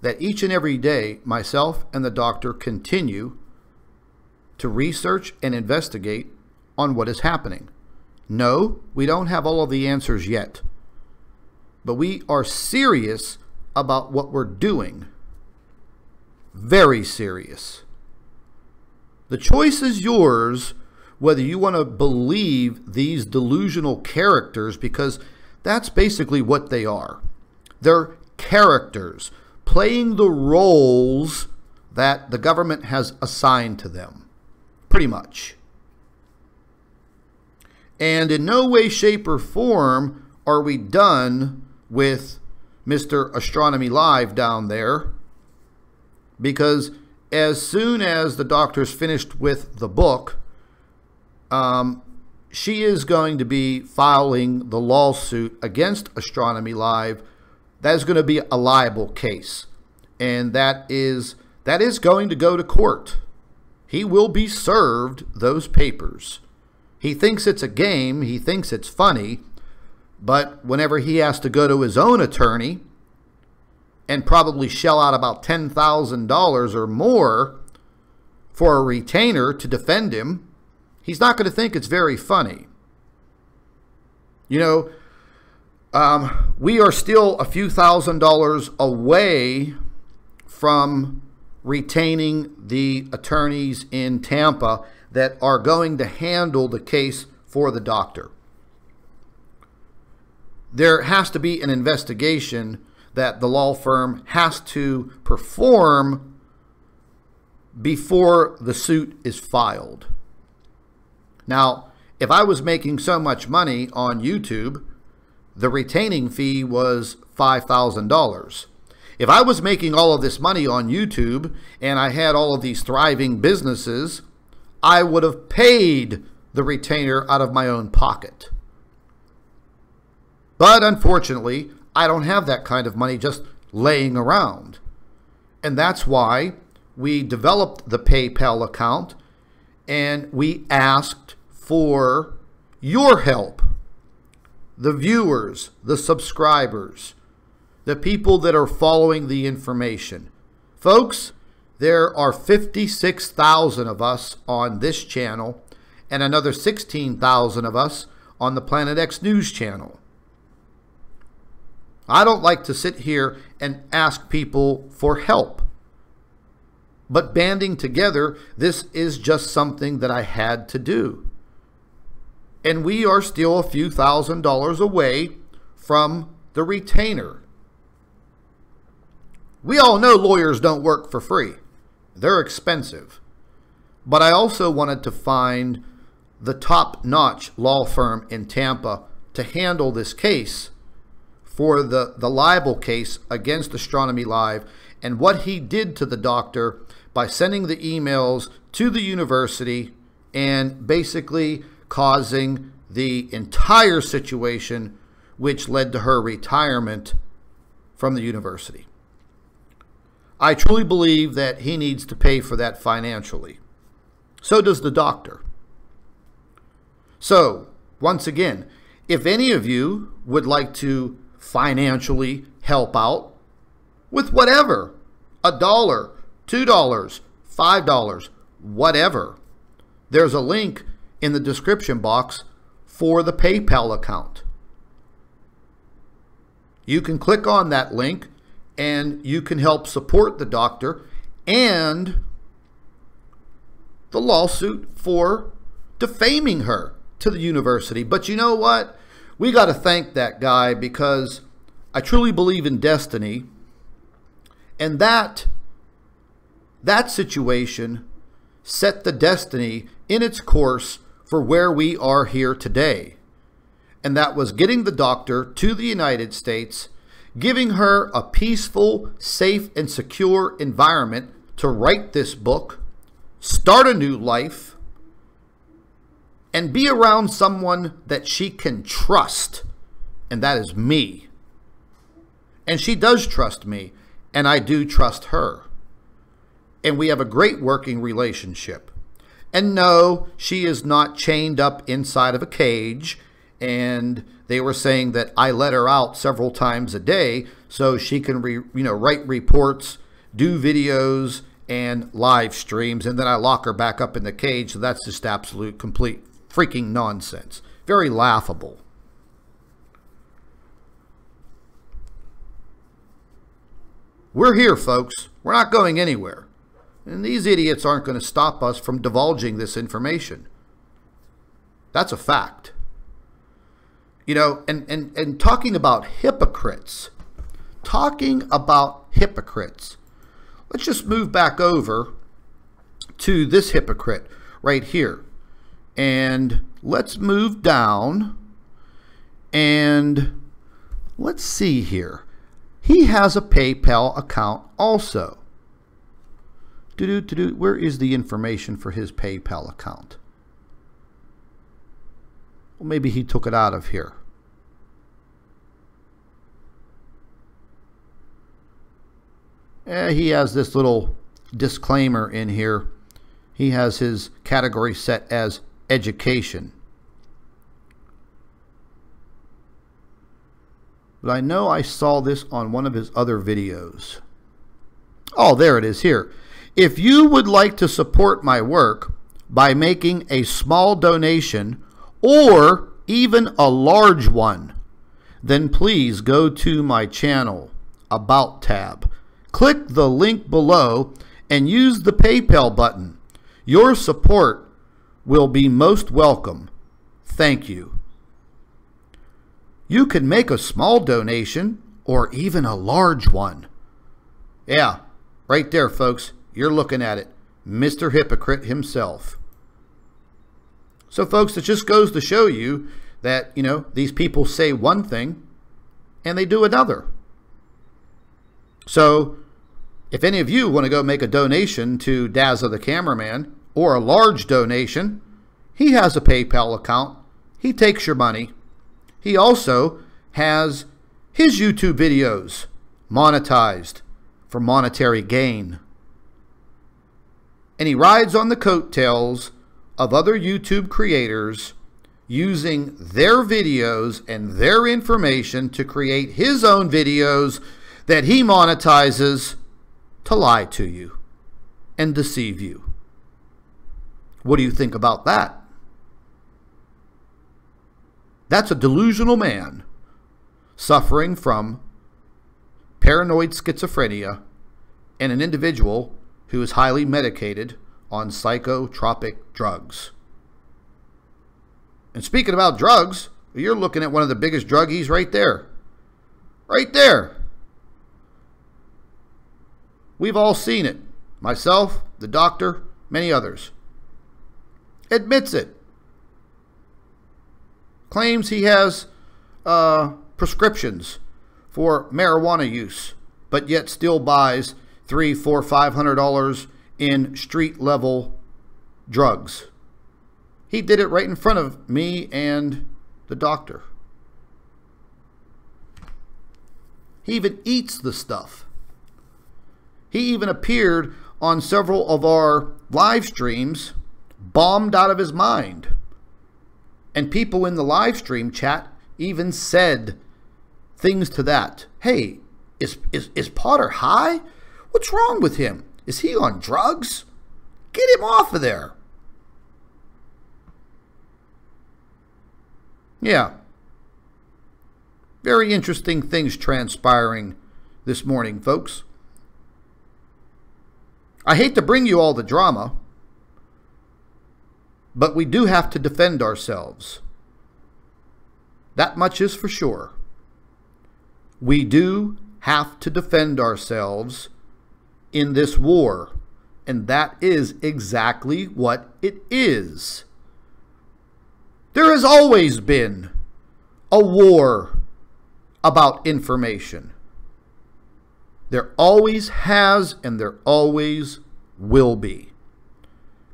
that each and every day, myself and the doctor continue to research and investigate on what is happening. No, we don't have all of the answers yet, but we are serious about what we're doing. Very serious. The choice is yours whether you want to believe these delusional characters, because that's basically what they are. They're characters playing the roles that the government has assigned to them, pretty much. And in no way, shape, or form are we done with Mr. Astronomy Live down there, because as soon as the doctor's finished with the book, she is going to be filing the lawsuit against Astronomy Live. That is going to be a liable case, and that is going to go to court. He will be served those papers. He thinks it's a game, he thinks it's funny, but whenever he has to go to his own attorney and probably shell out about $10,000 or more for a retainer to defend him, he's not going to think it's very funny. You know, we are still a few $1,000s away from retaining the attorneys in Tampa that are going to handle the case for the doctor. There has to be an investigation that the law firm has to perform before the suit is filed. Now, if I was making so much money on YouTube, the retaining fee was $5,000. If I was making all of this money on YouTube and I had all of these thriving businesses, I would have paid the retainer out of my own pocket. But unfortunately, I don't have that kind of money just laying around. And that's why we developed the PayPal account and we asked for your help. The viewers, the subscribers, the people that are following the information. Folks, there are 56,000 of us on this channel and another 16,000 of us on the Planet X News channel. I don't like to sit here and ask people for help. But banding together, this is just something that I had to do. And we are still a few $1,000s away from the retainer. We all know lawyers don't work for free. They're expensive. But I also wanted to find the top-notch law firm in Tampa to handle this case for the libel case against Astronomy Live and what he did to the doctor by sending the emails to the university and basically causing the entire situation which led to her retirement from the university. I truly believe that he needs to pay for that financially. So does the doctor. So, once again, if any of you would like to financially help out with whatever, $1, $2, $5, whatever, there's a link in the description box for the PayPal account. You can click on that link and you can help support the doctor and the lawsuit for defaming her to the university. But you know what? We got to thank that guy, because I truly believe in destiny, and that situation set the destiny in its course for where we are here today. And that was getting the doctor to the United States, giving her a peaceful, safe, and secure environment to write this book, start a new life, and be around someone that she can trust, and that is me. And she does trust me, and I do trust her. And we have a great working relationship. And no, she is not chained up inside of a cage, and they were saying that I let her out several times a day so she can write reports, do videos, and live streams, and then I lock her back up in the cage. So that's just absolute, complete freaking nonsense. Very laughable. We're here, folks. We're not going anywhere. And these idiots aren't going to stop us from divulging this information. That's a fact. You know, and talking about hypocrites. Let's just move back over to this hypocrite right here. And let's move down. And let's see here. He has a PayPal account also. Where is the information for his PayPal account? Well, maybe he took it out of here. He has this little disclaimer in here. He has his category set as education. But I know I saw this on one of his other videos. Oh, there it is here. If you would like to support my work by making a small donation or even a large one, then please go to my channel About tab. Click the link below and use the PayPal button. Your support will be most welcome. Thank you. You can make a small donation or even a large one. Yeah, right there, folks. You're looking at it. Mr. Hypocrite himself. So, folks, it just goes to show you that, you know, these people say one thing and they do another. So, if any of you want to go make a donation to Dazza the Cameraman, or a large donation, he has a PayPal account. He takes your money. He also has his YouTube videos monetized for monetary gain. And he rides on the coattails of other YouTube creators using their videos and their information to create his own videos that he monetizes to lie to you and deceive you. What do you think about that? That's a delusional man suffering from paranoid schizophrenia and an individual who is highly medicated on psychotropic drugs. And speaking about drugs, you're looking at one of the biggest druggies right there. Right there. We've all seen it. Myself, the doctor, many others. Admits it. Claims he has prescriptions for marijuana use, but yet still buys $300, $400, $500 in street level drugs. He did it right in front of me and the doctor. He even eats the stuff. He even appeared on several of our live streams, bombed out of his mind. And people in the live stream chat even said things to that. Hey, is Potter high? What's wrong with him? Is he on drugs? Get him off of there. Yeah. Very interesting things transpiring this morning, folks. I hate to bring you all the drama, but we do have to defend ourselves. That much is for sure. We do have to defend ourselves in this war, and that is exactly what it is. There has always been a war about information. There always has, and there always will be.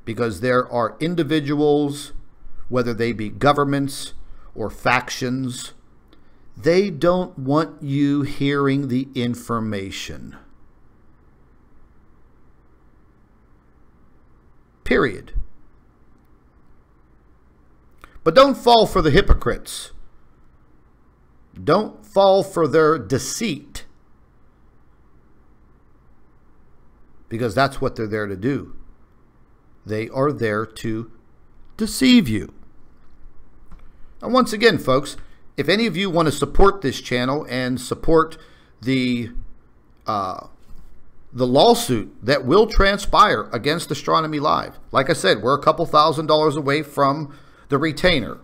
Because there are individuals whether they be governments or factions, they don't want you hearing the information. Period. But don't fall for the hypocrites. Don't fall for their deceit. Because that's what they're there to do. They are there to deceive you. And once again, folks, if any of you want to support this channel and support the lawsuit that will transpire against Astronomy Live, like I said, we're a couple $1,000s away from the retainer.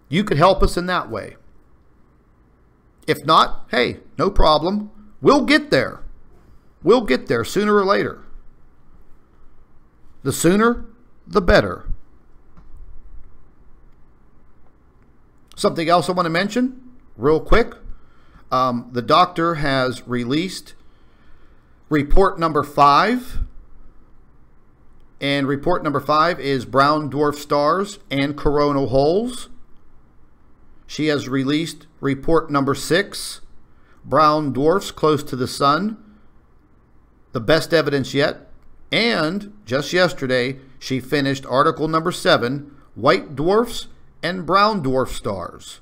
You could help us in that way. If not, hey, no problem. We'll get there. We'll get there sooner or later. The sooner, the better. Something else I want to mention real quick. The doctor has released report number 5. And report number 5 is brown dwarf stars and coronal holes. She has released report number 6, brown dwarfs close to the sun. The best evidence yet. And just yesterday, she finished article number 7, white dwarfs and brown dwarf stars.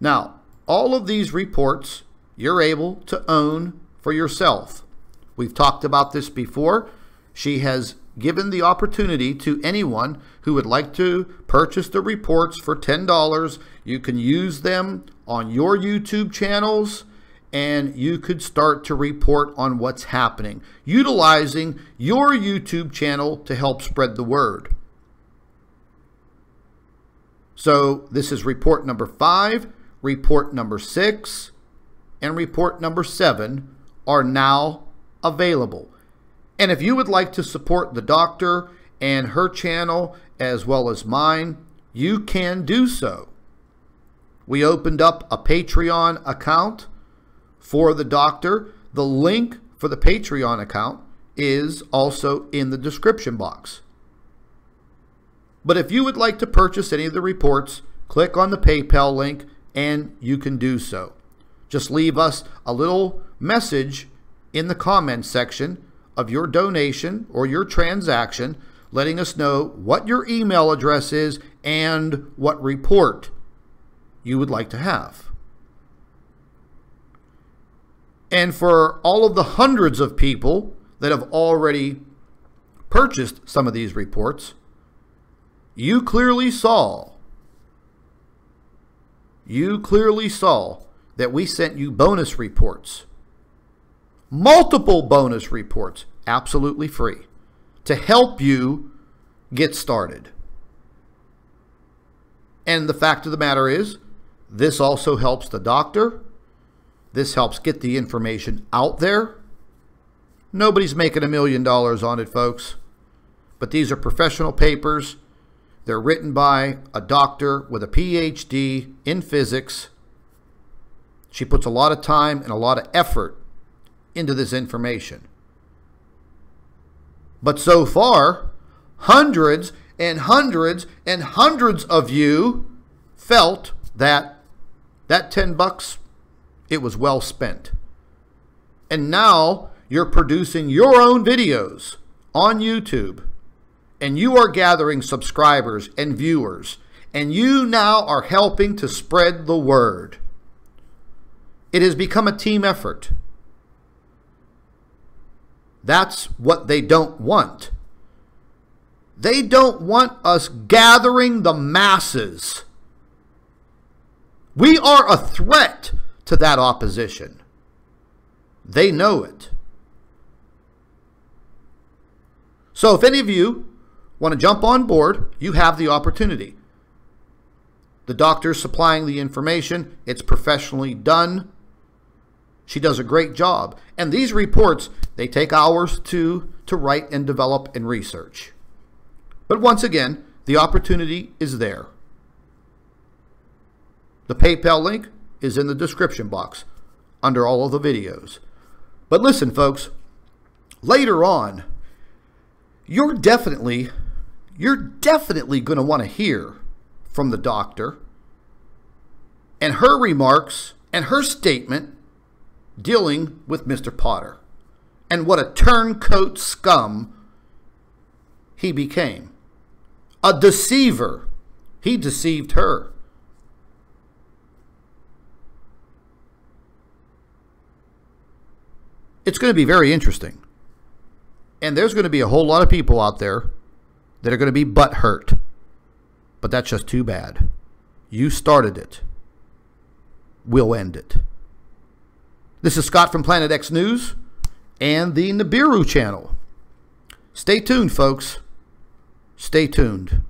Now, all of these reports you're able to own for yourself. We've talked about this before. She has given the opportunity to anyone who would like to purchase the reports for $10. You can use them on your YouTube channels, and you could start to report on what's happening, utilizing your YouTube channel to help spread the word. So this is report number 5, report number 6, and report number 7 are now available. And if you would like to support the doctor and her channel as well as mine, you can do so. We opened up a Patreon account for the doctor. The link for the Patreon account is also in the description box. But if you would like to purchase any of the reports, click on the PayPal link and you can do so. Just leave us a little message in the comments section of your donation or your transaction, letting us know what your email address is and what report you would like to have. And for all of the hundreds of people that have already purchased some of these reports, you clearly saw that we sent you bonus reports. Multiple bonus reports, absolutely free, to help you get started. And the fact of the matter is, this also helps the doctor. This helps get the information out there. Nobody's making $1 million on it, folks. But these are professional papers. They're written by a doctor with a PhD in physics. She puts a lot of time and a lot of effort into this information. But so far, hundreds and hundreds and hundreds of you felt that $10, it was well spent. And now you're producing your own videos on YouTube, and you are gathering subscribers and viewers, and you now are helping to spread the word. It has become a team effort. That's what they don't want. They don't want us gathering the masses. We are a threat to that opposition. They know it. So if any of you want to jump on board, you have the opportunity. The doctor's supplying the information. It's professionally done. She does a great job. And these reports, they take hours to write and develop and research. But once again, the opportunity is there. The PayPal link is in the description box under all of the videos. But listen, folks, later on, you're definitely you're definitely going to want to hear from the doctor and her remarks and her statement dealing with Mr. Potter and what a turncoat scum he became. A deceiver. He deceived her. It's going to be very interesting. And there's going to be a whole lot of people out there that are going to be butthurt. But that's just too bad. You started it. We'll end it. This is Scott from Planet X News and the Nibiru channel. Stay tuned, folks. Stay tuned.